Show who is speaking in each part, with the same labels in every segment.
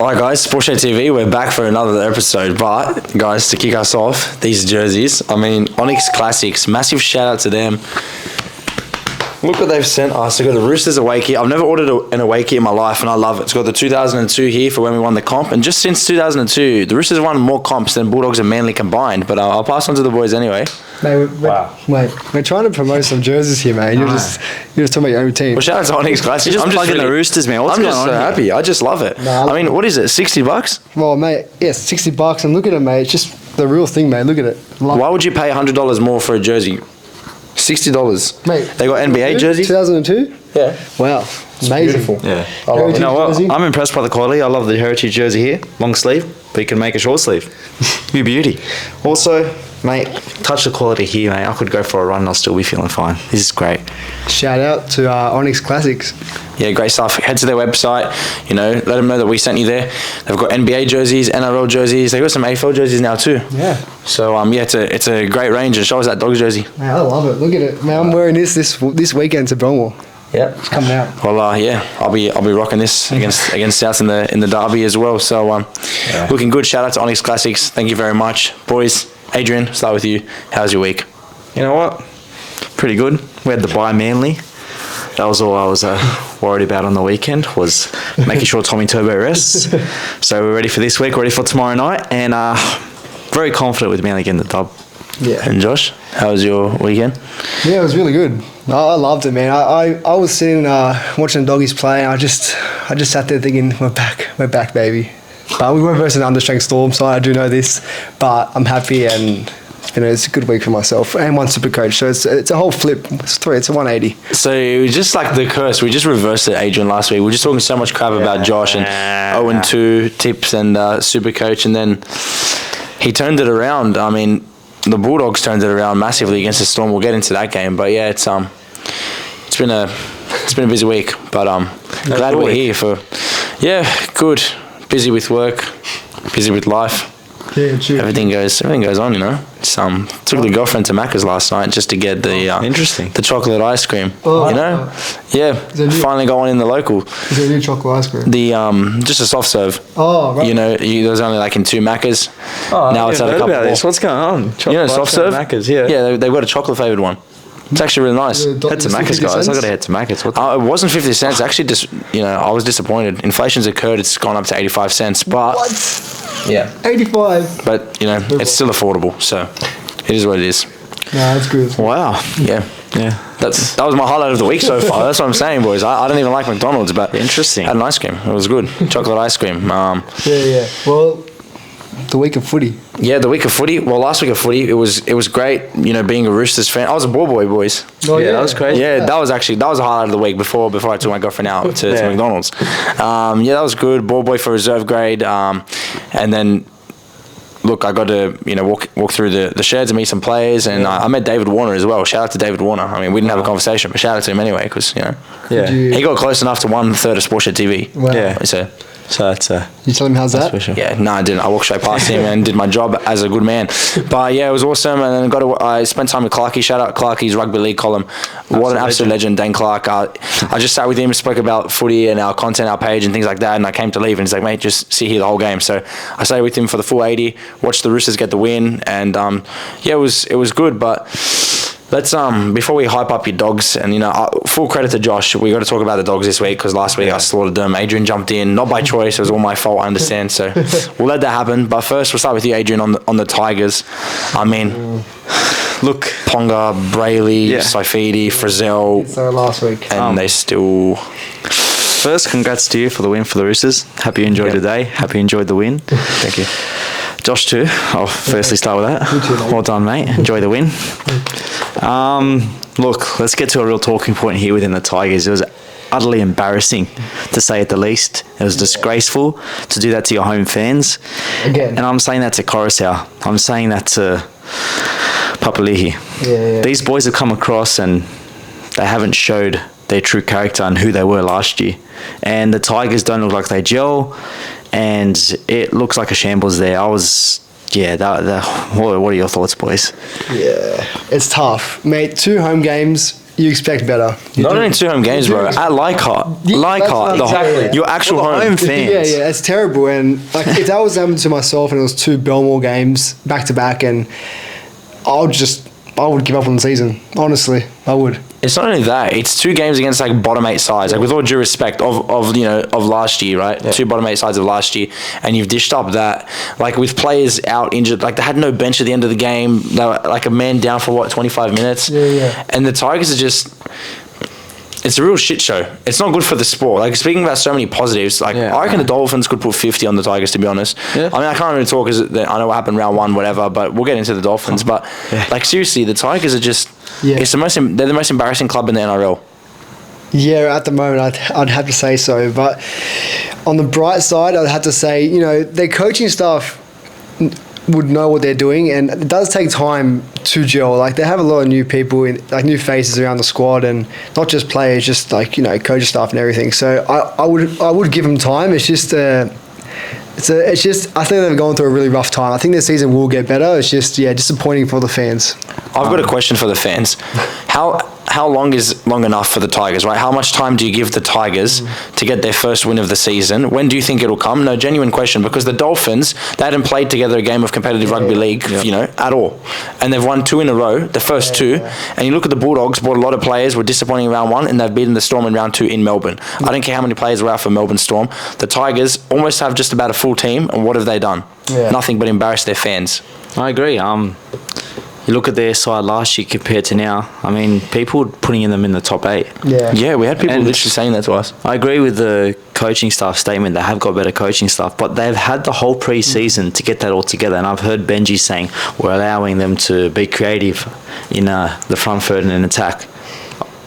Speaker 1: Alright guys, SportShedTV, we're back for another episode, but guys, to kick us off, these jerseys, Onyx Classics, massive shout out to them. Look what they've sent us. They've got the Roosters away kit. I've never ordered an away kit in my life and I love it. It's got the 2002 here for when we won the comp, and just since 2002, the Roosters have won more comps than Bulldogs and Manly combined, but I'll pass on to the boys anyway.
Speaker 2: Mate, we're trying to promote some jerseys here, mate. You're just talking about your own team.
Speaker 1: Well, shout out to Onyx Classics.
Speaker 3: I'm just plugging the Roosters, man.
Speaker 1: I'm just so happy. I just love it. What is it, $60?
Speaker 2: Well, mate, yes, $60, and look at it, mate. It's just the real thing, mate. Look at it.
Speaker 1: Why would you pay $100 more for a jersey? $60.
Speaker 2: Mate.
Speaker 1: They got NBA jerseys?
Speaker 2: 2002?
Speaker 1: Yeah.
Speaker 2: Wow. Amazing.
Speaker 1: Beautiful.
Speaker 3: Yeah.
Speaker 2: You know what?
Speaker 3: I'm impressed by the quality. I love the heritage jersey here. Long sleeve, but you can make a short sleeve. Be beauty. Also, mate, touch the quality here, mate. I could go for a run and I'll still be feeling fine. This is great.
Speaker 2: Shout out to Onyx Classics.
Speaker 1: Yeah, great stuff. Head to their website, let them know that we sent you there. They've got NBA jerseys, NRL jerseys. They've got some AFL jerseys now too.
Speaker 2: Yeah.
Speaker 1: So, it's a great range, and show us that Dogs jersey.
Speaker 2: Man, I love it. Look at it. Man, I'm wearing this weekend to Bromwell.
Speaker 1: Yeah,
Speaker 2: it's coming out.
Speaker 1: Well, I'll be rocking this against South in the derby as well. So, looking good. Shout out to Onyx Classics. Thank you very much, boys. Adrian, start with you. How's your week?
Speaker 3: You know what? Pretty good. We had the bye Manly. That was all I was worried about on the weekend, was making sure Tommy Turbo rests. So we're ready for this week, ready for tomorrow night, and very confident with Manly getting the dub.
Speaker 2: Yeah.
Speaker 1: And Josh, how was your weekend?
Speaker 2: Yeah, it was really good. I loved it, man. I was sitting watching the doggies play, and I just sat there thinking, we're back, baby. But we were versus an understrength Storm side. I do know this, but I'm happy, and it's a good week for myself and one super coach. So it's a whole flip. It's a 180.
Speaker 1: So it was just like the curse. We just reversed it, Adrian, last week. We were just talking so much crap about Josh and 0-2 tips and super coach, and then he turned it around. The Bulldogs turned it around massively against the Storm. We'll get into that game, but yeah, it's been a busy week, but glad we're here for. Yeah, good. Busy with work, busy with life.
Speaker 2: Yeah, true.
Speaker 1: Everything goes on, It's, took the girlfriend to Macca's last night just to get the
Speaker 3: interesting
Speaker 1: the chocolate ice cream. Yeah, finally got one in the local.
Speaker 2: Is there a new chocolate ice cream?
Speaker 1: The just a soft serve.
Speaker 2: Oh, right.
Speaker 1: There was only like in 2 Macca's.
Speaker 3: Oh,
Speaker 1: now it's at a couple
Speaker 3: about this. What's going on?
Speaker 1: Chocolate soft serve.
Speaker 3: Macca's, yeah.
Speaker 1: Yeah, they've got a chocolate flavored one. It's actually really nice.
Speaker 3: Head to Macca's, guys. I got to head to Macca's.
Speaker 1: It wasn't 50 cents. Actually, just I was disappointed. Inflation's occurred. It's gone up to 85 cents. But yeah,
Speaker 2: 85.
Speaker 1: But it's still affordable. So it is what it is.
Speaker 2: No, that's good.
Speaker 3: Wow.
Speaker 1: Yeah. That was my highlight of the week so far. That's what I'm saying, boys. I don't even like McDonald's, but
Speaker 3: interesting.
Speaker 1: I had an ice cream. It was good. Chocolate ice cream.
Speaker 2: Yeah. Well, the week of footy.
Speaker 1: Yeah, the week of footy. Well, last week of footy, it was great. Being a Roosters fan. I was a ball boy, boys.
Speaker 2: Oh, yeah,
Speaker 3: that was crazy.
Speaker 1: Yeah, that was a highlight of the week before I took my girlfriend out to McDonald's. That was good. Ball boy for reserve grade. And then, look, I got to walk through the sheds and meet some players, and I met David Warner as well. Shout out to David Warner. We didn't have a conversation, but shout out to him anyway, because he got close enough to 1/3 of SportShed TV.
Speaker 2: Wow.
Speaker 3: Yeah.
Speaker 1: So that's
Speaker 2: you tell him how's that?
Speaker 3: Special.
Speaker 1: Yeah, no, I didn't. I walked straight past him and did my job as a good man. But yeah, it was awesome. And then I spent time with Clarkey. Shout out Clarkey's rugby league column. What an absolute legend, Dan Clark. I just sat with him, spoke about footy and our content, our page and things like that. And I came to leave, and he's like, mate, just sit here the whole game. So I stayed with him for the full 80. Watched the Roosters get the win, and it was good. But let's before we hype up your Dogs, and full credit to Josh, we got to talk about the Dogs this week, because last week I slaughtered them. Adrian jumped in, not by choice, it was all my fault, I understand, so we'll let that happen. But first we'll start with you, Adrian, on the Tigers. Look, Ponga, Brayley, Saifidi, Frizzell.
Speaker 2: So last week,
Speaker 1: and they still.
Speaker 3: First, congrats to you for the win for the Roosters. Happy you enjoyed the day. Happy you enjoyed the win.
Speaker 1: Thank you.
Speaker 3: Josh too. I'll firstly start with that.
Speaker 2: You too, mate.
Speaker 3: Well done, mate. Enjoy the win. Look, let's get to a real talking point here within the Tigers. It was utterly embarrassing, to say it the least. It was disgraceful to do that to your home fans.
Speaker 2: Again.
Speaker 3: And I'm saying that to Coruscant. I'm saying that to Papali'i.
Speaker 2: Yeah.
Speaker 3: These boys have come across and they haven't showed their true character and who they were last year. And the Tigers don't look like they gel, and it looks like a shambles there. What are your thoughts, boys?
Speaker 2: Yeah, it's tough, mate. 2 home games you expect better.
Speaker 1: Not only 2 home games, bro. At Leichhardt. Leichhardt.
Speaker 2: Exactly.
Speaker 1: Your actual
Speaker 3: Well, the
Speaker 1: home.
Speaker 3: home fans.
Speaker 2: Yeah, it's terrible. And like, if that was happening to myself and it was 2 Belmore games back to back, and I would give up on the season. Honestly, I would.
Speaker 1: It's not only that; it's 2 games against like bottom 8 sides. Like with all due respect of last year, right? Yeah. 2 bottom 8 sides of last year, and you've dished up that like with players out injured. Like they had no bench at the end of the game. They were like a man down for 25 minutes.
Speaker 2: Yeah.
Speaker 1: And the Tigers are just. It's a real shit show. It's not good for the sport. Like, speaking about so many positives, like, I reckon the Dolphins could put 50 on the Tigers, to be honest. Yeah. I mean, I can't really talk because I know what happened round 1, whatever, but we'll get into the Dolphins. But, like, seriously, the Tigers are just... Yeah. They're the most embarrassing club in the NRL.
Speaker 2: Yeah, at the moment, I'd have to say so. But on the bright side, I'd have to say, their coaching staff would know what they're doing, and it does take time to gel. Like, they have a lot of new people, new faces around the squad, and not just players, just like coaching staff and everything. So I would give them time. It's just I think they've gone through a really rough time. I think their season will get better. It's just disappointing for the fans.
Speaker 1: I've got a question for the fans. How long is long enough for the Tigers, right? How much time do you give the Tigers to get their first win of the season? When do you think it'll come? No, genuine question, because the Dolphins, they hadn't played together a game of competitive rugby league, at all. And they've won 2 in a row, the first 2. And you look at the Bulldogs, bought a lot of players, were disappointing in round 1, and they've beaten the Storm in round 2 in Melbourne. I don't care how many players were out for Melbourne Storm. The Tigers almost have just about a full team, and what have they done? Yeah. Nothing but embarrass their fans.
Speaker 3: I agree. You look at their side last year compared to now. I mean, people putting them in the top 8.
Speaker 1: Yeah, we had people literally saying that to us.
Speaker 3: I agree with the coaching staff statement. They have got better coaching staff, but they've had the whole pre-season to get that all together. And I've heard Benji saying we're allowing them to be creative in the front third and in attack.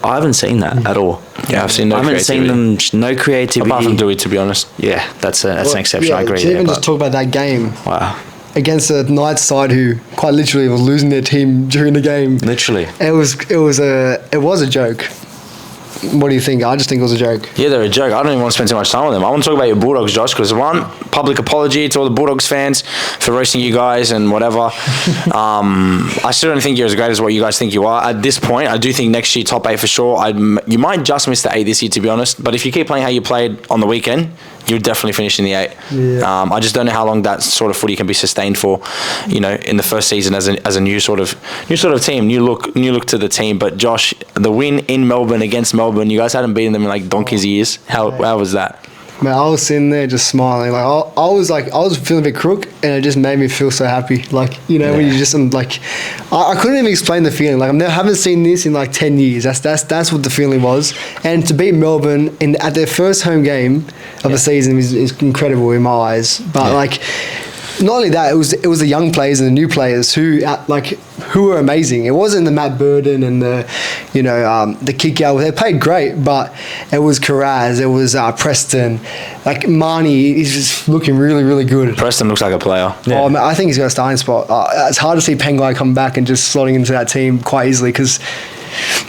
Speaker 3: I haven't seen that at all.
Speaker 1: Yeah, I've seen no creativity.
Speaker 3: I haven't seen them, no creativity.
Speaker 1: Apart from Tszyu, to be honest.
Speaker 3: Yeah, that's an exception. I agree.
Speaker 2: To even just talk about that game.
Speaker 3: Wow.
Speaker 2: Against the Knights side, who quite literally was losing their team during the game.
Speaker 3: Literally,
Speaker 2: it was a joke. What do you think? I just think it was a joke.
Speaker 1: Yeah, they're a joke. I don't even want to spend too much time on them. I want to talk about your Bulldogs, Josh, because one, public apology to all the Bulldogs fans for roasting you guys and whatever. I still don't think you're as great as what you guys think you are. At this point, I do think next year top 8 for sure. You might just miss the 8 this year, to be honest. But if you keep playing how you played on the weekend, you'll definitely finish in the 8. Yeah. I just don't know how long that sort of footy can be sustained for, in the first season as a new sort of team, new look to the team. But Josh, the win in Melbourne against Melbourne, you guys hadn't beaten them in like donkey's years. How was that?
Speaker 2: Man, I was sitting there just smiling. Like I was feeling a bit crook, and it just made me feel so happy. Like when you just I couldn't even explain the feeling. Like I haven't seen this in like 10 years. That's what the feeling was. And to beat Melbourne at their first home game of the season is incredible in my eyes. But not only that, it was the young players and the new players who were amazing. It wasn't the Matt Burden and the kick out. They played great, but it was Carraz, it was Preston, like Marnie. He's just looking really, really good.
Speaker 1: Preston looks like a player.
Speaker 2: Yeah. Oh, I think he's got a starting spot. It's hard to see Pengai come back and just slotting into that team quite easily because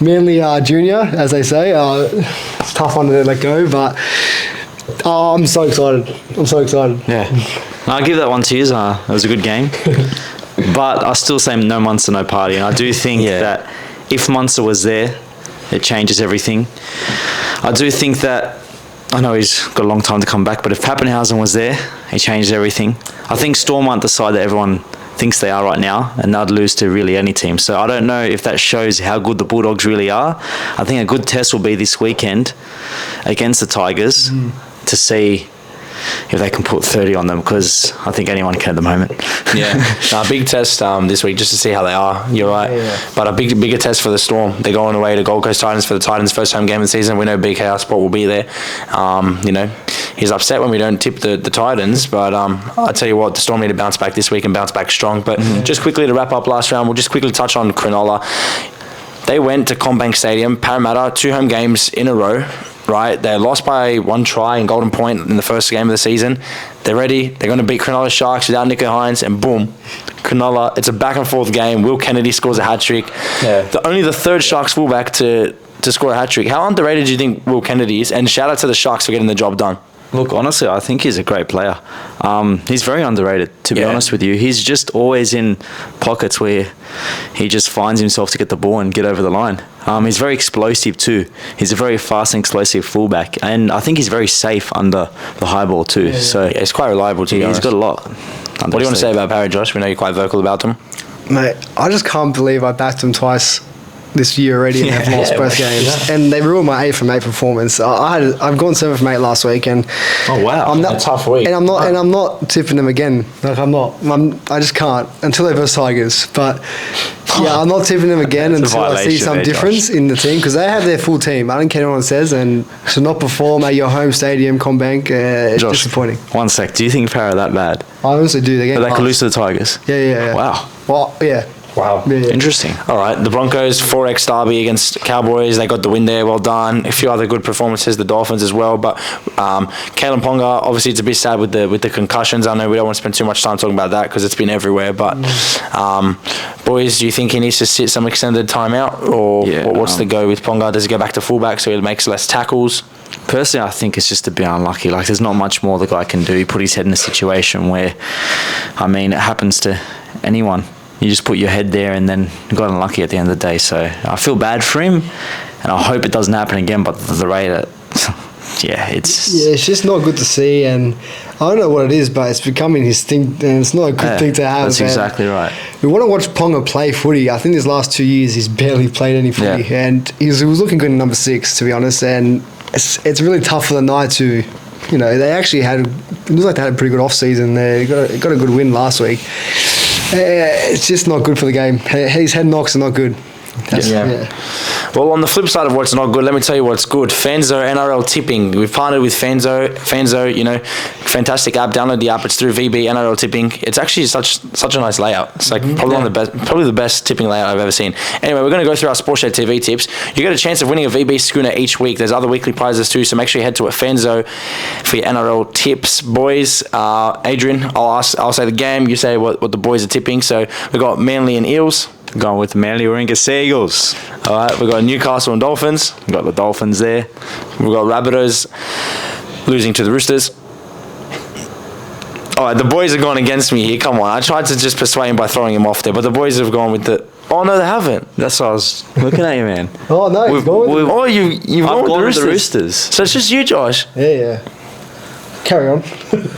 Speaker 2: Manly Junior, as they say, it's a tough one to let go. But I'm so excited.
Speaker 3: Yeah. I'll give that one to you. It was a good game. But I still say no Munster, no party. And I do think that if Munster was there, it changes everything. I do think that, I know he's got a long time to come back, but if Pappenhausen was there, it changes everything. I think Storm aren't the side that everyone thinks they are right now, and they'd lose to really any team. So I don't know if that shows how good the Bulldogs really are. I think a good test will be this weekend against the Tigers to see if they can put 30 on them, because I think anyone can at the moment.
Speaker 1: Yeah, big test this week just to see how they are. You're right. Yeah. But a bigger test for the Storm. They're going away to Gold Coast Titans for the Titans' first home game of the season. We know BKR Sport will be there. He's upset when we don't tip the Titans, but I tell you what, the Storm need to bounce back this week and bounce back strong. But just quickly to wrap up last round, we'll just quickly touch on Cronulla. They went to Combank Stadium, Parramatta, 2 home games in a row. Right, they lost by 1 try in Golden Point in the first game of the season. They're ready. They're going to beat Cronulla Sharks without Nico Hines, and boom, Cronulla. It's a back and forth game. Will Kennedy scores a hat trick. Yeah. Only the third Sharks fullback to score a hat trick. How underrated do you think Will Kennedy is? And shout out to the Sharks for getting the job done.
Speaker 3: Look, honestly, I think he's a great player. He's very underrated, to be honest with you. He's just always in pockets where he just finds himself to get the ball and get over the line. He's very explosive too. He's a very fast and explosive fullback, and I think he's very safe under the high ball too.
Speaker 1: Yeah.
Speaker 3: So
Speaker 1: he's quite reliable too.
Speaker 3: He's got a lot.
Speaker 1: What do you want to say about Barry, Josh? We know you're quite vocal about him.
Speaker 2: Mate, I just can't believe I backed them twice this year already and they've lost both games. And they ruined my 8 from 8 performance. I've gone 7 from 8 last week, and
Speaker 1: A tough week.
Speaker 2: And I'm not tipping them again. Like I just can't until they versus Tigers. But yeah, I'm not tipping them again until I see some difference in the team, because they have their full team. I don't care what it says, and to not perform at your home stadium, Combank, it's
Speaker 3: Josh,
Speaker 2: disappointing.
Speaker 3: One sec. Do you think Para are that bad?
Speaker 2: I honestly do.
Speaker 3: But they could lose to the Tigers.
Speaker 2: Yeah.
Speaker 3: Wow.
Speaker 2: Well, yeah.
Speaker 1: Wow.
Speaker 2: Yeah.
Speaker 3: Interesting.
Speaker 1: All right, the Broncos 4x derby against Cowboys. They got the win there. Well done. A few other good performances. The Dolphins as well. But Kalen Ponga, obviously, it's a bit sad with the concussions. I know we don't want to spend too much time talking about that because it's been everywhere. But boys, do you think he needs to sit some extended time out, or what's the go with Ponga? Does he go back to fullback so he makes less tackles?
Speaker 3: Personally, I think it's just a bit unlucky. Like, there's not much more the guy can do. He put his head in a situation where, I mean, it happens to anyone. You just put your head there and then got unlucky at the end of the day. So I feel bad for him, and I hope it doesn't happen again. But the rate, it's
Speaker 2: just not good to see, and I don't know what it is, but it's becoming his thing, and it's not a good thing to have.
Speaker 3: That's exactly right.
Speaker 2: We want to watch Ponga play footy. I think these last 2 years he's barely played any footy, and he was looking good in number 6, to be honest. And it's really tough for the Knight to, they actually it looks like they had a pretty good off season. They got a good win last week. It's just not good for the game. His head knocks are not good.
Speaker 1: Well, on the flip side of what's not good, let me tell you what's good. Fanzo NRL Tipping. We've partnered with Fanzo. Fanzo, fantastic app. Download the app. It's through VB NRL Tipping. It's actually such a nice layout. It's like probably the best tipping layout I've ever seen. Anyway, we're going to go through our SportShed TV tips. You get a chance of winning a VB schooner each week. There's other weekly prizes too, so make sure you head to Fanzo for your NRL tips, boys. Adrian, I'll say the game. You say what the boys are tipping. So we've got Manly and Eels.
Speaker 3: Going with Manly Warringah Seagulls.
Speaker 1: All right, we've got Newcastle and Dolphins.
Speaker 3: We've got the Dolphins there.
Speaker 1: We've got Rabbitohs losing to the Roosters. All right, the boys are going against me here. Come on. I tried to just persuade him by throwing him off there, but the boys have gone with the... Oh, no, they haven't.
Speaker 3: That's what I was looking at you, man.
Speaker 2: Oh, no, you've gone with
Speaker 1: you've gone with the Roosters.
Speaker 3: Roosters.
Speaker 1: So it's just you, Josh.
Speaker 2: Yeah. Carry on.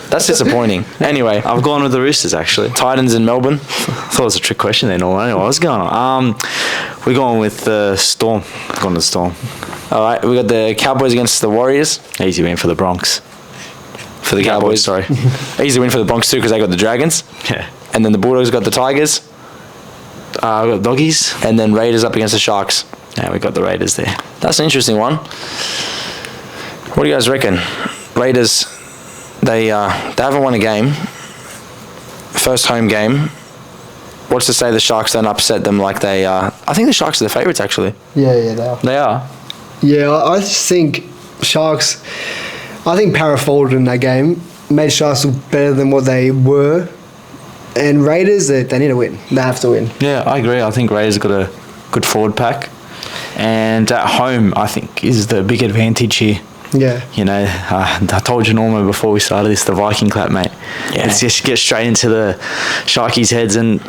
Speaker 1: That's disappointing. Anyway,
Speaker 3: I've gone with the Roosters, actually.
Speaker 1: Titans in Melbourne.
Speaker 3: Thought it was a trick question then. Anyway, what's going on? We're going with the Storm. Going to the Storm.
Speaker 1: All right, we got the Cowboys against the Warriors.
Speaker 3: Easy win for the Bronx.
Speaker 1: For the Cowboys,
Speaker 3: sorry.
Speaker 1: Easy win for the Bronx too, because they got the Dragons.
Speaker 3: Yeah.
Speaker 1: And then the Bulldogs got the Tigers.
Speaker 3: We got Doggies.
Speaker 1: And then Raiders up against the Sharks.
Speaker 3: Yeah, we got the Raiders there.
Speaker 1: That's an interesting one. What do you guys reckon? Raiders, they haven't won a game. First home game. What's to say the Sharks don't upset them like they are? I think the Sharks are the favourites, actually.
Speaker 2: Yeah, they are.
Speaker 1: They are?
Speaker 2: Yeah, I just think Sharks... I think Para folded in that game. Made Sharks look better than what they were. And Raiders, they need to win. They have to win.
Speaker 3: Yeah, I agree. I think Raiders got a good forward pack. And at home, I think, is the big advantage here.
Speaker 2: Yeah.
Speaker 3: I told you, Norma, before we started this, the Viking clap, mate.
Speaker 1: Yeah.
Speaker 3: It's just get straight into the Sharkies' heads. And,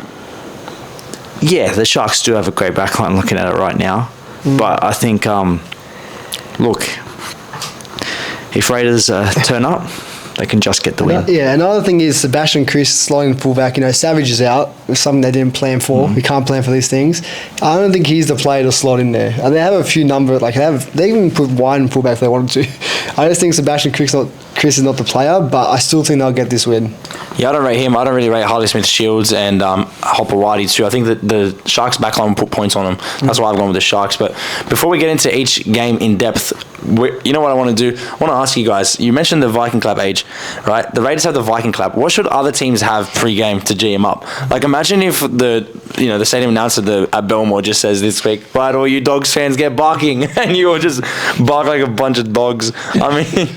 Speaker 3: yeah, the Sharks do have a great backline looking at it right now. But I think, look, if Raiders turn up, they can just get the win.
Speaker 2: Yeah, another thing is Sebastian Chris sliding fullback. Savage is out. It's something they didn't plan for. We can't plan for these things. I don't think he's the player to slot in there. And they have a few they even put Wine in fullback if they wanted to. I just think Sebastian Chris is not the player, but I still think they'll get this win.
Speaker 1: Yeah, I don't rate him. I don't really rate Harley Smith-Shields and Hopper Whitey too. I think that the Sharks backline will put points on them. That's why I've gone with the Sharks. But before we get into each game in depth, you know what I want to do? I want to ask you guys. You mentioned the Viking clap, age, right? The Raiders have the Viking clap. What should other teams have pre-game to G them up? Like, imagine if the stadium announcer at Belmore just says this week, right, all you Dogs fans get barking, and you all just bark like a bunch of dogs. I mean,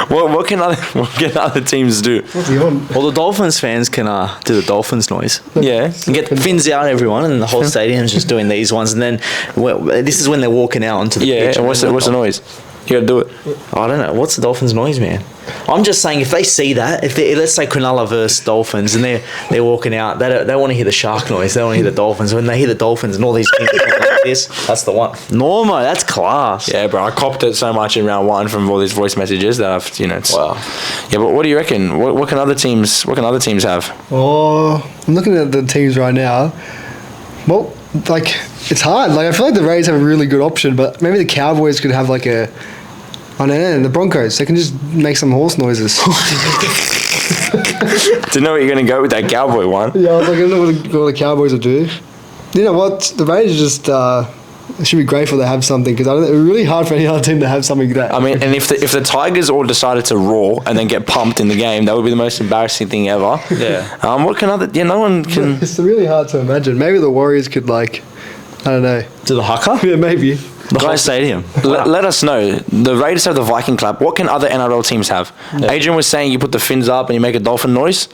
Speaker 1: what can other teams do?
Speaker 3: Well, the Dolphins fans can do the Dolphins noise.
Speaker 1: Yeah.
Speaker 3: And get fins out, everyone, and the whole stadium's just doing these ones. And then this is when they're walking out onto the pitch.
Speaker 1: Yeah, and what's the noise? You got to do it.
Speaker 3: I don't know. What's the Dolphins' noise, man? I'm just saying, if they see that, let's say Cronulla versus Dolphins, and they're walking out, they want to hear the shark noise. They want to hear the Dolphins. When they hear the Dolphins and all these things like this, that's the one. Normo, that's class.
Speaker 1: Yeah, bro. I copped it so much in round 1 from all these voice messages that I've, it's,
Speaker 3: Wow.
Speaker 1: Yeah, but what do you reckon? What can other teams have?
Speaker 2: Oh, I'm looking at the teams right now. Well, like, it's hard. Like, I feel like the Rays have a really good option, but maybe the Cowboys could have, like, I don't know, the Broncos. They can just make some horse noises.
Speaker 1: Didn't know what you're going to go with that Cowboy one.
Speaker 2: Yeah, I was like, I don't know what the Cowboys will do. You know what? The Rays just should be grateful to have something, because it's really hard for any other team to have something that.
Speaker 1: I mean, and if the Tigers all decided to roar and then get pumped in the game, that would be the most embarrassing thing ever.
Speaker 3: Yeah.
Speaker 1: What can other? Yeah, no one can.
Speaker 2: It's really hard to imagine. Maybe the Warriors could, like, I don't know.
Speaker 3: To the haka?
Speaker 2: Yeah, maybe.
Speaker 3: The whole stadium.
Speaker 1: Let us know. The Raiders have the Viking clap. What can other NRL teams have? Yeah. Adrian was saying you put the fins up and you make a dolphin noise.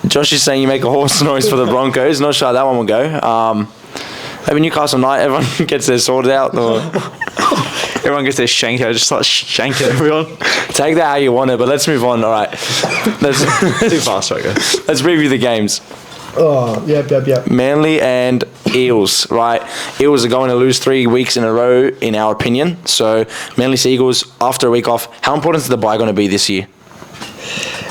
Speaker 1: Josh is saying you make a horse noise for the Broncos. Not sure how that one will go. Maybe Newcastle Knight, everyone gets their sword out. Or
Speaker 3: Everyone gets their shank out, just starts shanking everyone.
Speaker 1: Take that how you want it, but let's move on. All right.
Speaker 3: Too fast, right, guys.
Speaker 1: Let's preview the games.
Speaker 2: Oh, yep.
Speaker 1: Manly and Eels, right? Eels are going to lose 3 weeks in a row, in our opinion. So, Manly Seagulls, after a week off, how important is the bye going to be this year?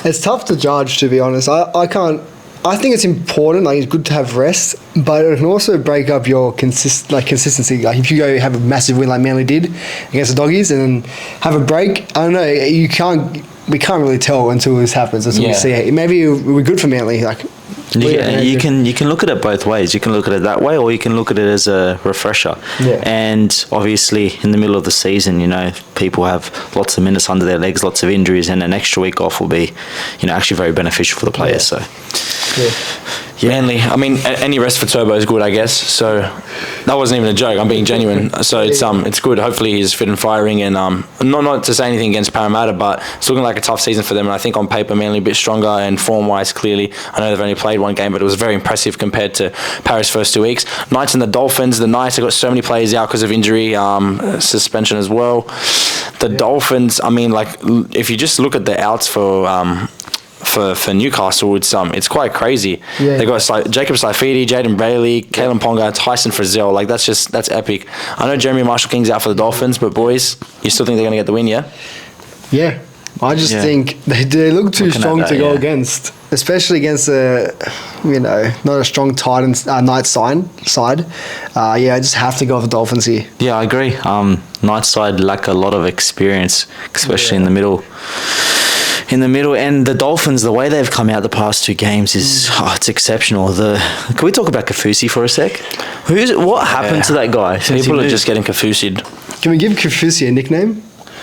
Speaker 2: It's tough to judge, to be honest. I can't. I think it's important. Like, it's good to have rest, but it can also break up your consistency. Like, if you go have a massive win like Manly did against the Doggies and then have a break, I don't know. We can't really tell until this happens. Until we see it. Maybe it'll be good for Manly. Like,
Speaker 3: you can look at it both ways. You can look at it that way, or you can look at it as a refresher.
Speaker 2: Yeah.
Speaker 3: And obviously, in the middle of the season, people have lots of minutes under their legs, lots of injuries, and an extra week off will be, actually very beneficial for the players.
Speaker 2: Yeah.
Speaker 3: So,
Speaker 1: Manly, I mean, any rest for Turbo is good, I guess. So that wasn't even a joke. I'm being genuine. So it's good. Hopefully he's fit and firing. And not to say anything against Parramatta, but it's looking like a tough season for them. And I think on paper, Manly a bit stronger and form-wise, clearly. I know they've only played one game, but it was very impressive compared to Paris' first 2 weeks. Knights and the Dolphins. The Knights have got so many players out because of injury, suspension as well. The Dolphins, I mean, like, if you just look at the outs for Newcastle, it's quite crazy. Yeah. They got Jacob Saifidi, Jaden Bailey, Kalen Ponga, Tyson Frizzell. Like, that's epic. I know Jeremy Marshall-King's out for the Dolphins, but boys, you still think they're going to get the win, yeah?
Speaker 2: Yeah. I just think they look too strong to go against, especially against not a strong Knights side. I just have to go with the Dolphins here.
Speaker 3: Yeah, I agree. Knights side lack a lot of experience, especially in the middle. And the Dolphins, the way they've come out the past 2 games is it's exceptional. Can we talk about Kafusi for a sec? What happened to that guy?
Speaker 1: People are just getting Kafusi'd.
Speaker 2: Can we give Kafusi a nickname?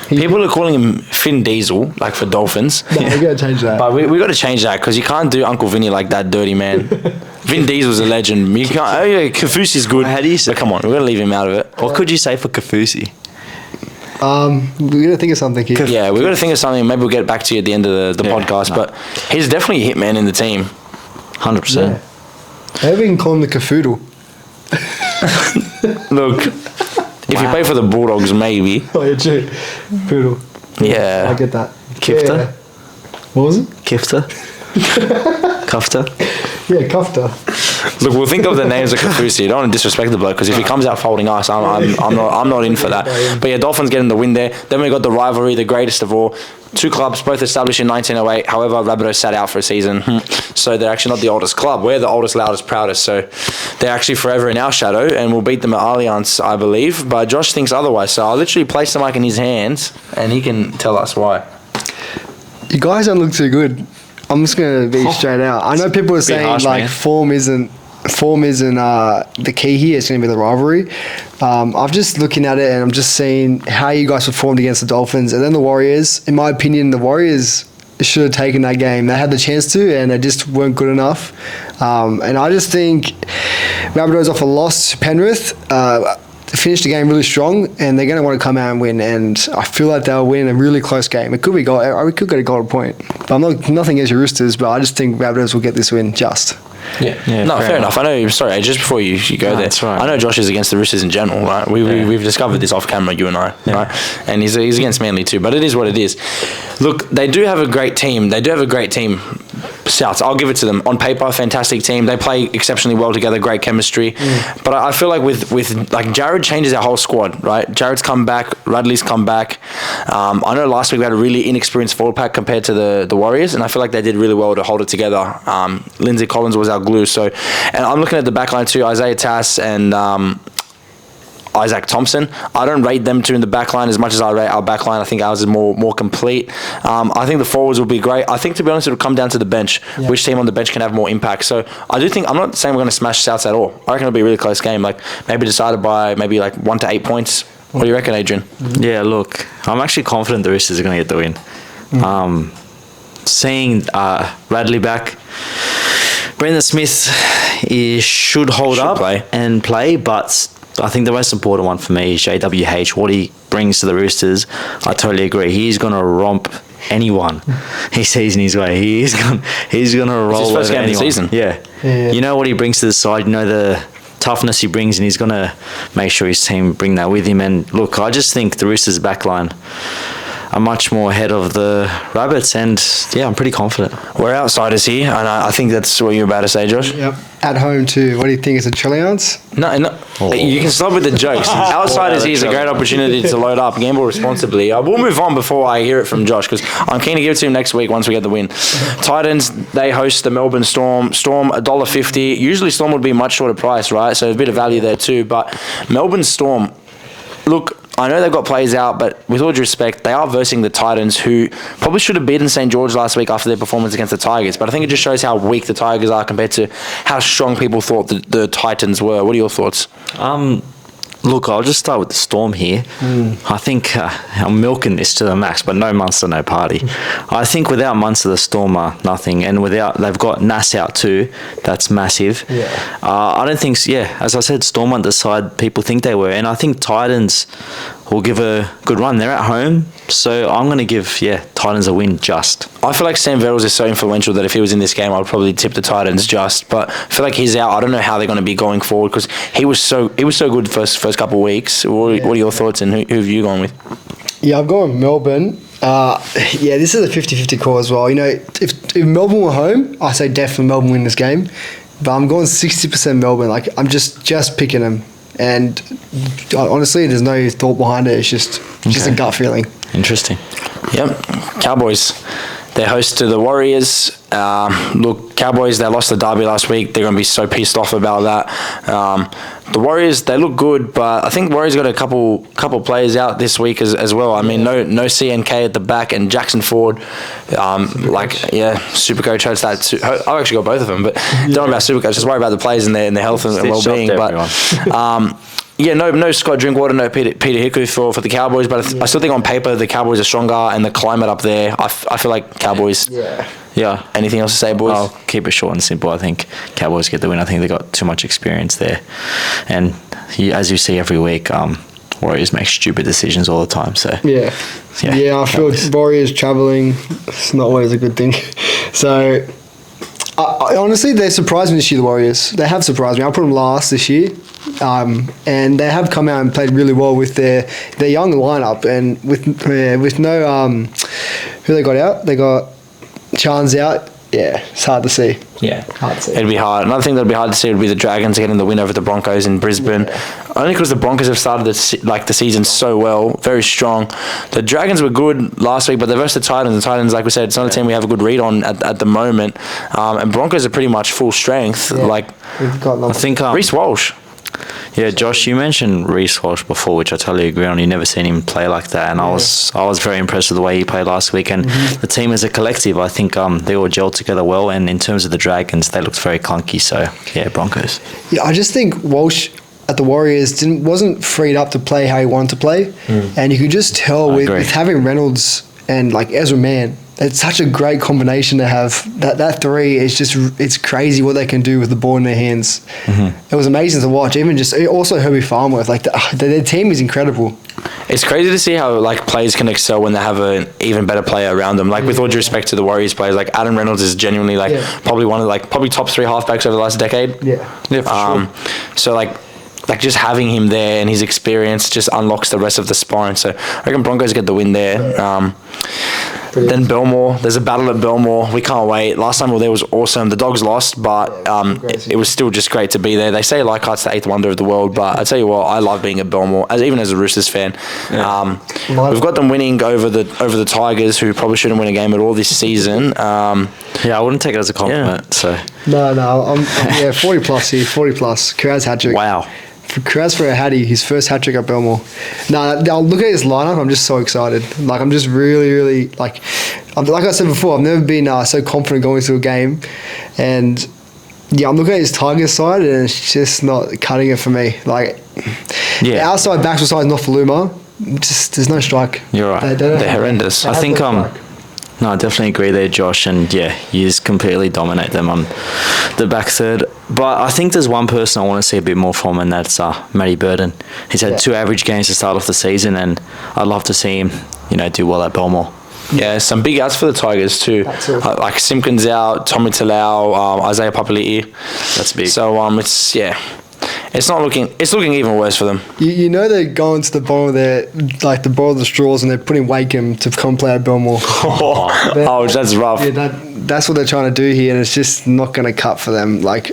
Speaker 1: People are calling him Finn Diesel, like for Dolphins.
Speaker 2: No, we got to change that.
Speaker 1: But we got to change that because you can't do Uncle Vinny like that, dirty man. Vin Diesel's a legend. You can't. Oh yeah, Kafusi's good.
Speaker 3: How do you say?
Speaker 1: But come on, we're gonna leave him out of it.
Speaker 3: What could you say for Kafusi?
Speaker 2: We're gonna think of something here.
Speaker 1: Yeah, we're gonna think of something. Maybe we'll get back to you at the end of the podcast. No. But he's definitely a hitman in the team.
Speaker 3: 100%.
Speaker 2: Maybe we can call him the Cafoodle.
Speaker 1: Look, if you pay for the Bulldogs, maybe.
Speaker 2: Oh yeah, true. Poodle.
Speaker 1: Yeah,
Speaker 2: I get that.
Speaker 3: Kifta.
Speaker 2: Yeah. What was it?
Speaker 3: Kifta. Kufta.
Speaker 2: Yeah, Kufta.
Speaker 1: Look, we'll think of the names of Kafusi. You don't want to disrespect the bloke because if he comes out folding us, I'm not in for that. But yeah, Dolphins getting the win there. Then we got the rivalry, the greatest of all. 2 clubs, both established in 1908. However, Rabbitohs sat out for a season. So they're actually not the oldest club. We're the oldest, loudest, proudest. So they're actually forever in our shadow and we'll beat them at Allianz, I believe. But Josh thinks otherwise. So I'll literally place the mic in his hands and he can tell us why.
Speaker 2: You guys don't look too good. I'm just going to be straight out. I know people are saying harsh, like, man. form isn't the key here. It's going to be the rivalry. I'm just looking at it and I'm just seeing how you guys performed against the Dolphins and then the Warriors. In my opinion, the Warriors should have taken that game. They had the chance to and they just weren't good enough. And I just think Rabbitohs off a loss to Penrith. finished the game really strong, and they're going to want to come out and win. And I feel like they'll win a really close game. It could be we could get a golden point. But I'm nothing against your Roosters, but I just think Rabbitohs will get this win just.
Speaker 1: Yeah. No, fair enough. I know. Sorry, just before you go there,
Speaker 3: that's right.
Speaker 1: I know Josh is against the Roosters in general, right? We've discovered this off camera, you and I, right? And he's against Manly too, but it is what it is. Look, they do have a great team. Souths, I'll give it to them. On paper, fantastic team. They play exceptionally well together, great chemistry. But I feel like with like Jared changes our whole squad, right? Jared's come back, Radley's come back. I know last week we had a really inexperienced forward pack compared to the Warriors, and I feel like they did really well to hold it together. Lindsay Collins was our glue. So, and I'm looking at the back line too, Isaiah Tass and Isaac Thompson. I don't rate them two in the back line as much as I rate our back line. I think ours is more complete. I think the forwards will be great. I think, to be honest, it'll come down to the bench. Yeah. Which team on the bench can have more impact. So I do think, I'm not saying we're going to smash Souths at all. I reckon it'll be a really close game. Like maybe decided by maybe like 1 to 8 points. What do you reckon, Adrian?
Speaker 3: Yeah, look, I'm actually confident the Roosters are going to get the win. Seeing Radley back, Brendan Smith should hold up and play, but I think the most important one for me is JWH, what he brings to the Roosters. I totally agree. He's going to romp anyone he sees in his way. He's going to roll
Speaker 1: his first game of the season.
Speaker 3: Yeah. You know what he brings to the side. You know the toughness he brings, and he's going to make sure his team bring that with him. And look, I just think the Roosters backline are much more ahead of the Rabbits, and yeah, I'm pretty confident.
Speaker 1: We're outsiders here, and I think that's what you're about to say, Josh.
Speaker 2: Yep. At home too. What do you think? Is it Trillions?
Speaker 1: No. You can stop with the jokes. Outsiders here is a great opportunity to load up, gamble responsibly. We'll move on before I hear it from Josh, because I'm keen to give it to him next week once we get the win. Titans, they host the Melbourne Storm. Storm, $1.50. Usually Storm would be much shorter price, right? So a bit of value there too. But Melbourne Storm, look, I know they've got players out, but with all due respect, they are versing the Titans, who probably should have beaten St. George last week after their performance against the Tigers. But I think it just shows how weak the Tigers are compared to how strong people thought the Titans were. What are your thoughts?
Speaker 3: Look, I'll just start with the Storm here. I think I'm milking this to the max, but no Munster, no party. I think without Munster, the Storm are nothing, and they've got Nass out too. That's massive. Yeah. I don't think, as I said, Storm aren't the side people think they were, and I think Titans will give a good run. They're at home, so I'm going to give, Titans a win just.
Speaker 1: I feel like Sam Verrills is so influential that if he was in this game, I'd probably tip the Titans just. But I feel like he's out. I don't know how they're going to be going forward, because he was so good first couple of weeks. What are your thoughts, and who have you gone with?
Speaker 2: Yeah, I've gone with Melbourne. This is a 50-50 call as well. You know, if Melbourne were home, I say definitely Melbourne win this game. But I'm going 60% Melbourne. Like, I'm just picking them. And honestly, there's no thought behind it. It's just a gut feeling.
Speaker 3: Interesting.
Speaker 1: Yep. Cowboys. They're host to the Warriors. Look, Cowboys, they lost the derby last week. They're going to be so pissed off about that. The Warriors, they look good, but I think Warriors got a couple players out this week as well. I mean, no CNK at the back, and Jackson Ford, Supercoach hosts that too. I've actually got both of them, but don't worry about Supercoach. Just worry about the players and their health and well-being. But no Scott Drinkwater, no Peter Hiku for the Cowboys, but I still think on paper the Cowboys are stronger, and the climate up there, I feel like Cowboys. Yeah. Anything else to say, boys?
Speaker 3: I'll keep it short and simple. I think Cowboys get the win. I think they got too much experience there, and as you see every week, Warriors make stupid decisions all the time. So
Speaker 2: I feel Warriors travelling, it's not always a good thing. So I honestly, they surprised me this year. The Warriors, they have surprised me. I put them last this year. And they have come out and played really well with their young lineup, and with no who they got out. They got Chance out. Yeah, it's hard to see.
Speaker 1: Yeah, hard to see. It'd be hard. Another thing that'd be hard to see would be the Dragons getting the win over the Broncos in Brisbane. Only because the Broncos have started the season so well, very strong. The Dragons were good last week, but they versed the Titans. The Titans, like we said, it's not a team we have a good read on at the moment. And Broncos are pretty much full strength.
Speaker 2: Yeah. We've got
Speaker 3: I think
Speaker 1: Reece Walsh.
Speaker 3: Yeah, Josh, you mentioned Reece Walsh before, which I totally agree on. You've never seen him play like that, and I was very impressed with the way he played last week. And the team as a collective, I think they all gelled together well. And in terms of the Dragons, they looked very clunky. So Broncos.
Speaker 2: Yeah, I just think Walsh at the Warriors wasn't freed up to play how he wanted to play, and you could just tell with having Reynolds and like Ezra Mann, it's such a great combination to have. That three is just, it's crazy what they can do with the ball in their hands. It was amazing to watch. Even just also Herbie Farnworth, like their team is incredible.
Speaker 1: It's crazy to see how like players can excel when they have an even better player around them. Like with all due respect to the Warriors players, like Adam Reynolds is genuinely like probably one of probably top 3 halfbacks over the last decade.
Speaker 2: Yeah, for sure.
Speaker 1: So like just having him there and his experience just unlocks the rest of the spine. So I reckon Broncos get the win there. Then Belmore, there's a battle at Belmore. We can't wait. Last time we were there was awesome. The Dogs lost, but it was still just great to be there. They say Leichhardt's the 8th wonder of the world, but I tell you what, I love being at Belmore, even as a Roosters fan. We've got them winning over the Tigers, who probably shouldn't win a game at all this season.
Speaker 3: I wouldn't take it as a compliment. So
Speaker 2: No, I'm 40 plus here, 40 plus. Kraz hat-trick.
Speaker 3: wow.
Speaker 2: For Kraz for a hattie, his first hat-trick at Belmore. I'll look at his lineup, I'm just so excited. Like, I'm just really, really, like I said before, I've never been so confident going into a game. And, I'm looking at his Tigers side, and it's just not cutting it for me. Like, the outside backs besides Nofaluma, just, there's no strike.
Speaker 3: You're right.
Speaker 1: They're horrendous.
Speaker 3: I think no, I definitely agree there, Josh. And you just completely dominate them on the back third. But I think there's one person I want to see a bit more from, and that's Matty Burden. He's had 2 average games to start off the season, and I'd love to see him, do well at Belmore.
Speaker 1: Yeah, some big outs for the Tigers too. Like Simpkins out, Tommy Talau, Isaiah Papali'i.
Speaker 3: That's big.
Speaker 1: So it's looking even worse for them.
Speaker 2: They're going to the bottom of the bottom of the straws, and they're putting Wakeham to come play at Belmore.
Speaker 1: That's rough.
Speaker 2: Yeah, that's what they're trying to do here, and it's just not going to cut for them. Like,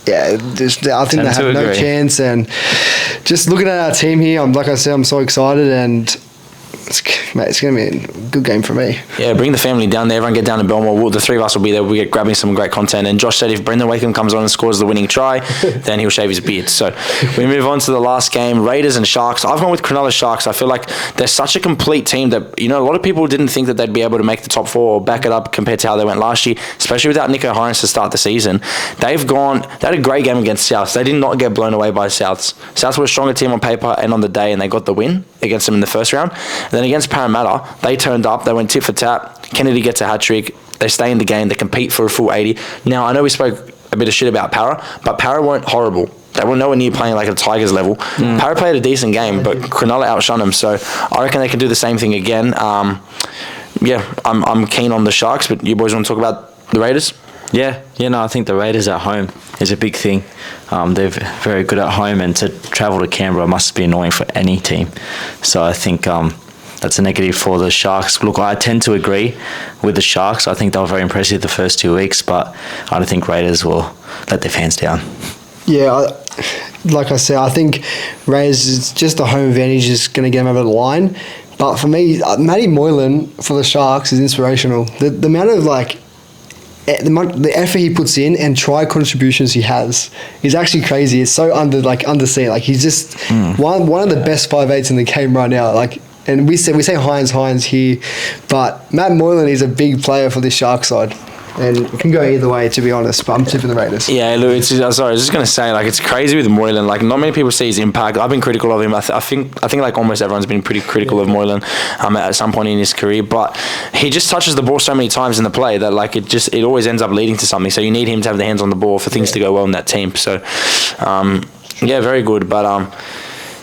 Speaker 2: I think they have no chance. And just looking at our team here, like I said, I'm so excited, and it's going to be a good game for me.
Speaker 1: Yeah, bring the family down there. Everyone get down to Belmore. The 3 of us will be there. We'll get grabbing some great content. And Josh said if Brendan Wakeham comes on and scores the winning try, then he'll shave his beard. So we move on to the last game, Raiders and Sharks. I've gone with Cronulla Sharks. I feel like they're such a complete team that, a lot of people didn't think that they'd be able to make the top 4 or back it up compared to how they went last year, especially without Nico Hines to start the season. They had a great game against Souths. They did not get blown away by Souths. Souths were a stronger team on paper and on the day, and they got the win against them in the first round. And then against Parramatta, they turned up. They went tit for tat. Kennedy gets a hat-trick. They stay in the game. They compete for a full 80. Now, I know we spoke a bit of shit about Para, but Para weren't horrible. They were nowhere near playing like a Tigers level. Para played a decent game, but Cronulla outshone them. So I reckon they can do the same thing again. I'm keen on the Sharks, but you boys want to talk about the Raiders?
Speaker 3: Yeah, I think the Raiders at home is a big thing. They're very good at home, and to travel to Canberra must be annoying for any team. So I think that's a negative for the Sharks. Look, I tend to agree with the Sharks. I think they were very impressive the first 2 weeks, but I don't think Raiders will let their fans down.
Speaker 2: Yeah, like I said, I think Raiders is just the home advantage is going to get them over the line. But for me, Matty Moylan for the Sharks is inspirational. The amount of the effort he puts in and try contributions he has is actually crazy. It's so underseen. Like, he's just one of the best 5'8" in the game right now. Like, and we say Hines here, but Matt Moylan is a big player for this Shark side. And it can go either way, to be honest, but I'm tipping the Raiders.
Speaker 1: Yeah, look, I was just going to say, it's crazy with Moylan. Not many people see his impact. I've been critical of him. I think almost everyone's been pretty critical of Moylan at some point in his career, but he just touches the ball so many times in the play that it always ends up leading to something. So you need him to have the hands on the ball for things to go well in that team. So, very good. But,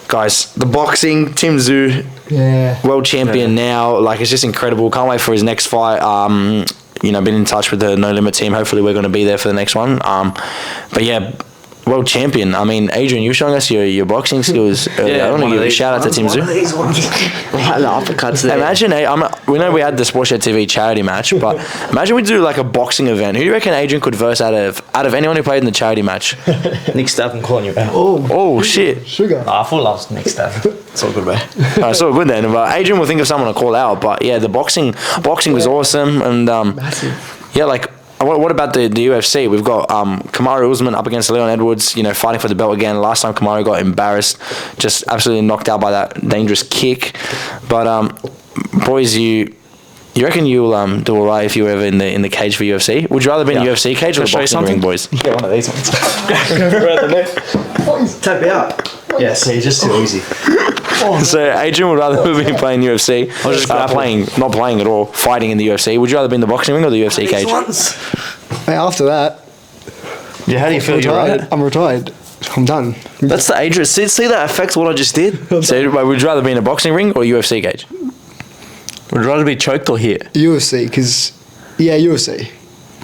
Speaker 1: guys, the boxing, Tszyu, world champion now. It's just incredible. Can't wait for his next fight. Been in touch with the No Limit team. Hopefully we're going to be there for the next one. World champion. I mean, Adrian, you showing us your boxing skills. I want to give a shout out to Tszyu.
Speaker 3: Right, the uppercuts there.
Speaker 1: Imagine, we know we had the SportShedTV charity match, but imagine we do a boxing event. Who do you reckon Adrian could verse out of anyone who played in the charity match?
Speaker 3: Nick Stappen calling you back.
Speaker 1: Oh shit.
Speaker 2: Sugar.
Speaker 3: I full loves Nick Stappen. It's all good, man.
Speaker 1: It's all good then. But Adrian will think of someone to call out. But yeah, the boxing was awesome, and
Speaker 2: massive.
Speaker 1: What about the UFC? We've got Kamaru Usman up against Leon Edwards, fighting for the belt again. Last time Kamaru got embarrassed, just absolutely knocked out by that dangerous kick. But boys, you reckon you'll do all right if you were ever in the cage for UFC? Would you rather be in the UFC cage or the boxing ring, boys?
Speaker 3: Get one of these ones. Tap it out. Yeah, see, just too easy.
Speaker 1: So Adrian would rather be playing UFC. I was just not playing at all, fighting in the UFC. Would you rather be in the boxing ring or the UFC cage?
Speaker 2: Hey, after that,
Speaker 3: Yeah, how do you feel? You're right.
Speaker 2: I'm retired. I'm done.
Speaker 3: That's the age. See that affects what I just did.
Speaker 1: So would you rather be in a boxing ring or UFC cage?
Speaker 3: Would you rather be choked or hit?
Speaker 2: UFC, because UFC.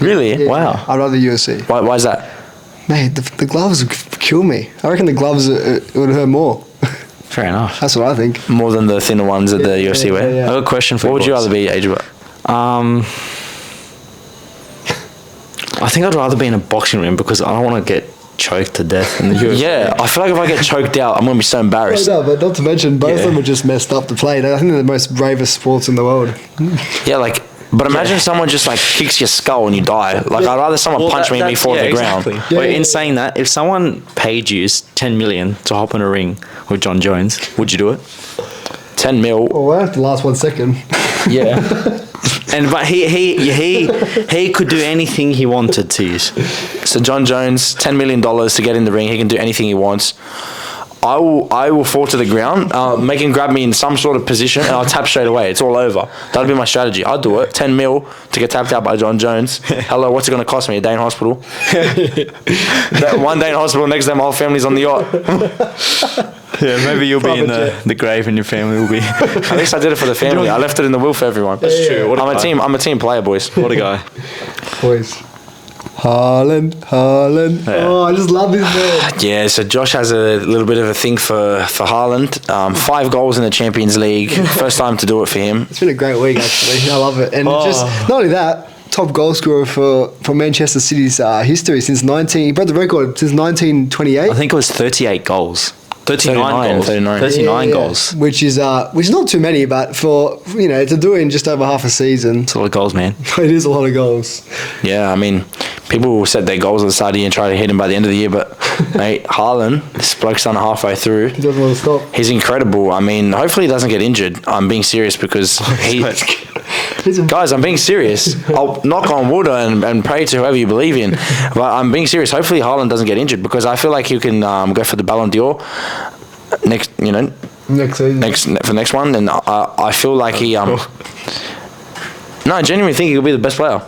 Speaker 1: Really?
Speaker 2: Yeah,
Speaker 1: Wow.
Speaker 2: I'd rather UFC.
Speaker 1: Why is that?
Speaker 2: Mate, the gloves would kill me. I reckon the gloves would hurt more.
Speaker 3: Fair enough.
Speaker 2: That's what I think.
Speaker 1: More than the thinner ones that the UFC wear?
Speaker 2: yeah.
Speaker 3: I got a question for
Speaker 1: What would you
Speaker 3: boys.
Speaker 1: rather be, Adrian?
Speaker 3: I think I'd rather be in a boxing ring because I don't want to get choked to death in the UFC.
Speaker 1: Yeah, I feel like if I get choked out, I'm going to be so embarrassed.
Speaker 2: No, but not to mention, both
Speaker 1: Yeah.
Speaker 2: of them are just messed up to play. I think they're the most bravest sports in the world.
Speaker 1: Yeah, like, but imagine someone just like kicks your skull and you die. Like, I'd rather someone punch me and me fall to the ground.
Speaker 3: Exactly. Wait, in saying that, if someone paid you 10 million to hop in a ring with John Jones, would you do it?
Speaker 1: 10 mil.
Speaker 2: Well, I have to last 1 second.
Speaker 1: Yeah.
Speaker 3: But he could do anything he wanted to use.
Speaker 1: So John Jones, $10 million to get in the ring. He can do anything he wants. I will fall to the ground, make him grab me in some sort of position, and I'll tap straight away. It's all over. That'll be my strategy. I'll do it. 10 mil to get tapped out by John Jones. Hello, what's it going to cost me? A day in hospital? That 1 day in hospital, next day my whole family's on the yacht.
Speaker 3: Yeah, maybe you'll be in the grave and your family will be.
Speaker 1: At least I did it for the family. I left it in the will for everyone.
Speaker 3: That's true. What a guy.
Speaker 1: I'm a team player, boys.
Speaker 3: What a guy.
Speaker 2: Boys. Haaland.
Speaker 3: Yeah.
Speaker 2: Oh, I just love this man.
Speaker 1: Yeah, so Josh has a little bit of a thing for Haaland. 5 goals in the Champions League. First time to do it for him.
Speaker 2: It's been a great week, actually. I love it. And just not only that, top goal scorer for Manchester City's history since he broke the record since 1928.
Speaker 3: I think it was 38 goals. 39 goals. 39 goals.
Speaker 2: Which is not too many, but for to do it in just over half a season,
Speaker 3: It's a lot of goals, man.
Speaker 2: it is a lot of goals.
Speaker 1: Yeah, I mean, people will set their goals at the start of the year and try to hit him by the end of the year, but mate, Haaland, this bloke's done halfway through.
Speaker 2: He doesn't want to stop.
Speaker 1: He's incredible. I mean, hopefully he doesn't get injured. I'm being serious because guys, I'm being serious. I'll knock on wood and pray to whoever you believe in, but I'm being serious. Hopefully Haaland doesn't get injured because I feel like he can go for the Ballon d'Or next season. For next one, and I feel like he no, I genuinely think he'll be the best player.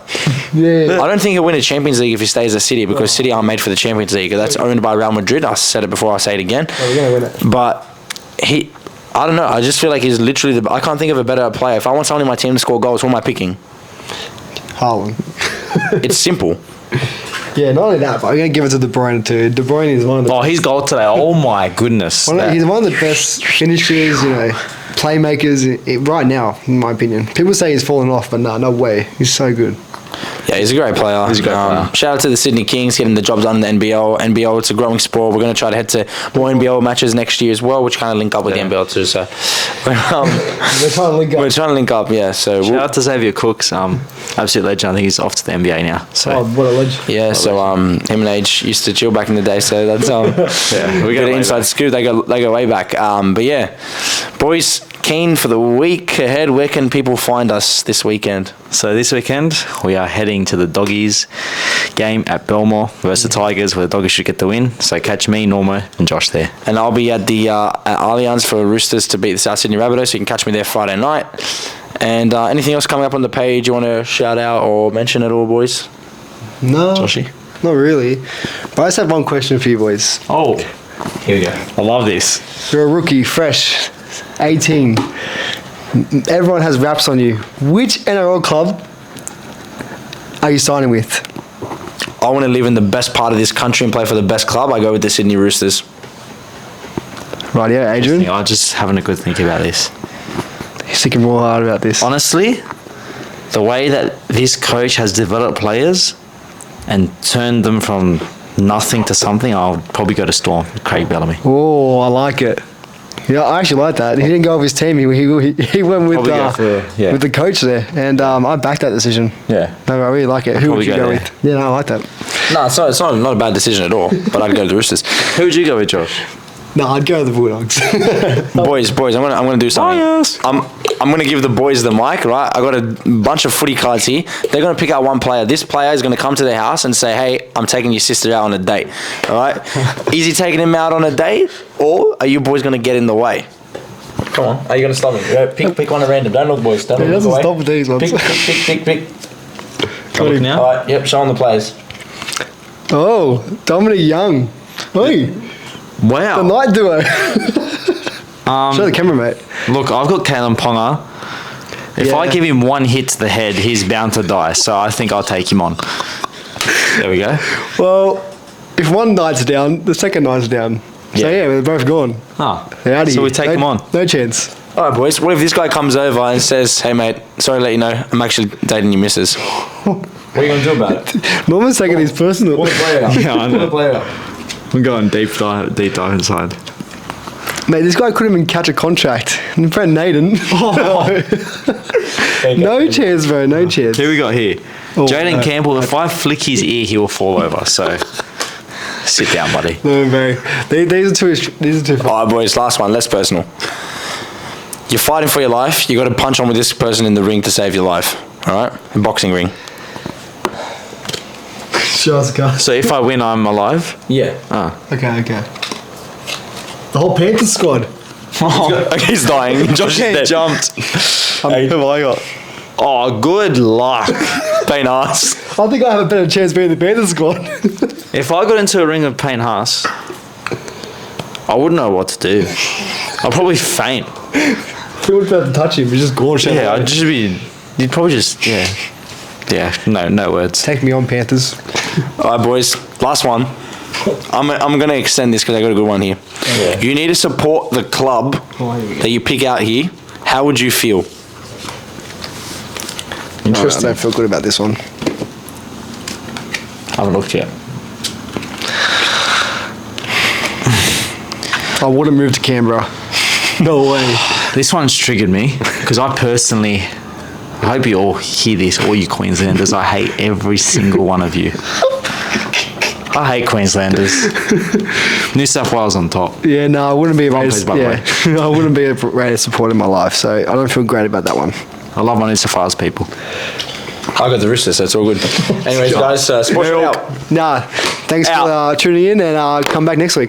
Speaker 2: Yeah.
Speaker 1: I don't think he'll win a Champions League if he stays at City because City aren't made for the Champions League. That's owned by Real Madrid. I said it before, I say it again.
Speaker 2: We're gonna win it.
Speaker 1: But I don't know. I just feel like he's literally I can't think of a better player. If I want someone in my team to score goals, who am I picking?
Speaker 2: Haaland.
Speaker 1: It's simple.
Speaker 2: Yeah, not only that, but I'm going to give it to De Bruyne too. De Bruyne is one of the
Speaker 3: His goal today. Oh my goodness.
Speaker 2: he's one of the best finishers, playmakers right now, in my opinion. People say he's fallen off, but no way. He's so good.
Speaker 1: Yeah, he's a great player.
Speaker 3: He's a great player.
Speaker 1: Shout out to the Sydney Kings getting the job done in the NBL. NBL, it's a growing sport. We're going to try to head to more NBL matches next year as well, which kind of link up with the NBL too. So
Speaker 2: We're trying to link up.
Speaker 1: we're trying to link up, yeah. So
Speaker 3: Shout out to Xavier Cooks, absolute legend. I think he's off to the NBA now. So
Speaker 2: Oh, what a legend.
Speaker 1: yeah, so him and Age used to chill back in the day, so that's
Speaker 3: yeah, we
Speaker 1: get
Speaker 3: got
Speaker 1: an inside scoop. They go way back. But yeah, boys, keen for the week ahead. Where can people find us this weekend?
Speaker 3: So this weekend we are heading to the Doggies game at Belmore versus the Tigers, where the Doggies should get the win. So catch me, Normo, and Josh there.
Speaker 1: And I'll be at the at Allianz for Roosters to beat the South Sydney Rabbitohs, so you can catch me there Friday night. And anything else coming up on the page you want to shout out or mention at all, boys?
Speaker 2: No,
Speaker 3: Joshy?
Speaker 2: not really. But I just have one question for you boys.
Speaker 3: Oh, here we go. I love this.
Speaker 2: You're a rookie, fresh, 18. Everyone has raps on you. Which NRL club are you signing with?
Speaker 1: I want to live in the best part of this country and play for the best club. I go with the Sydney Roosters.
Speaker 2: Right, yeah, Adrian.
Speaker 3: I'm just having a good think about this.
Speaker 2: He's thinking real hard about this.
Speaker 3: Honestly, the way that this coach has developed players and turned them from nothing to something, I'll probably go to Storm, Craig Bellamy.
Speaker 2: Oh, I like it. Yeah, I actually like that. He didn't go with his team. He went with with the coach there, and I backed that decision.
Speaker 3: Yeah.
Speaker 2: No, I really like it. Who would you go with? Yeah, no, I like that.
Speaker 1: No, it's not a bad decision at all, but I'd go to the Roosters.
Speaker 3: Who would you go with, Josh?
Speaker 2: No, I'd go with the Bulldogs.
Speaker 1: Boys, I'm gonna do something.
Speaker 3: Oh, yes.
Speaker 1: I'm gonna give the boys the mic, right? I got a bunch of footy cards here. They're gonna pick out one player. This player is gonna come to their house and say, "Hey, I'm taking your sister out on a date." All right? Is he taking him out on a date, or are you boys gonna get in the way? Come on. Are you going to stop me? Pick one at random. Don't look, boys. Don't
Speaker 2: He
Speaker 1: look
Speaker 2: doesn't
Speaker 1: away.
Speaker 2: stop with these ones.
Speaker 1: Pick.
Speaker 3: Got it now?
Speaker 1: All right. Yep. Show on the players.
Speaker 2: Oh, Dominic Young. Oi,
Speaker 3: Wow.
Speaker 2: the night duo. Show the camera, mate.
Speaker 3: Look, I've got Kalen Ponga. If I
Speaker 2: Yeah.
Speaker 3: give him one hit to the head, he's bound to die. So I think I'll take him on. There we go.
Speaker 2: Well, if one night's down, the second night's down. So
Speaker 3: Yeah.
Speaker 2: yeah, we're both gone.
Speaker 3: Ah,
Speaker 2: They're out of
Speaker 3: so
Speaker 2: here.
Speaker 3: we take him on.
Speaker 2: No chance.
Speaker 1: All right, boys. What if this guy comes over and says, "Hey, mate, sorry to let you know, I'm actually dating your missus." What are you going to do about it?
Speaker 2: Norman's taking his personal.
Speaker 3: Yeah, I know.
Speaker 1: player.
Speaker 3: I'm going deep dive inside.
Speaker 2: Mate, this guy couldn't even catch a contract. And friend Naden. No chance, bro. No chance.
Speaker 3: Who we got here?
Speaker 2: Oh,
Speaker 3: Jaden Campbell. If I flick his ear, he will fall over. So sit down, buddy.
Speaker 2: No, bro. These are too.
Speaker 1: All right, boys. Last one. Less personal. You're fighting for your life. You got to punch on with this person in the ring to save your life. All right, a boxing ring.
Speaker 2: Show us, guys.
Speaker 3: So if I win, I'm alive.
Speaker 1: Yeah.
Speaker 3: Ah.
Speaker 2: Okay. The whole Panthers squad.
Speaker 1: He's dying. Josh is dead.
Speaker 3: Jumped. Who have I got? Oh, good luck.
Speaker 1: Pain ass.
Speaker 2: I think I have a better chance being the Panthers squad.
Speaker 3: If I got into a ring of Payne Haas, I wouldn't know what to do. I'd probably faint.
Speaker 2: We wouldn't be able to touch him. We just gorge him.
Speaker 3: Yeah, I'd just be. You'd probably just. Yeah. Yeah. No words.
Speaker 2: Take me on, Panthers.
Speaker 1: All right, boys. Last one. I'm going to extend this because I got a good one here.
Speaker 3: Yeah.
Speaker 1: You need to support the club that you pick out here. How would you feel?
Speaker 2: Interesting. I don't feel good about this one.
Speaker 3: I haven't looked yet.
Speaker 2: I wouldn't move to Canberra. No way.
Speaker 3: This one's triggered me because I personally. I hope you all hear this, all you Queenslanders. I hate every single one of you. I hate Queenslanders. New South Wales on top.
Speaker 2: Yeah, no, I wouldn't be a
Speaker 3: Please, by the way.
Speaker 2: I wouldn't be a Raiders supporter in my life, so I don't feel great about that one.
Speaker 3: I love my New South Wales people.
Speaker 1: I got the wrist, so it's all good. Anyways, guys, sports out.
Speaker 2: Nah, thanks
Speaker 1: Out.
Speaker 2: for tuning in, and come back next week.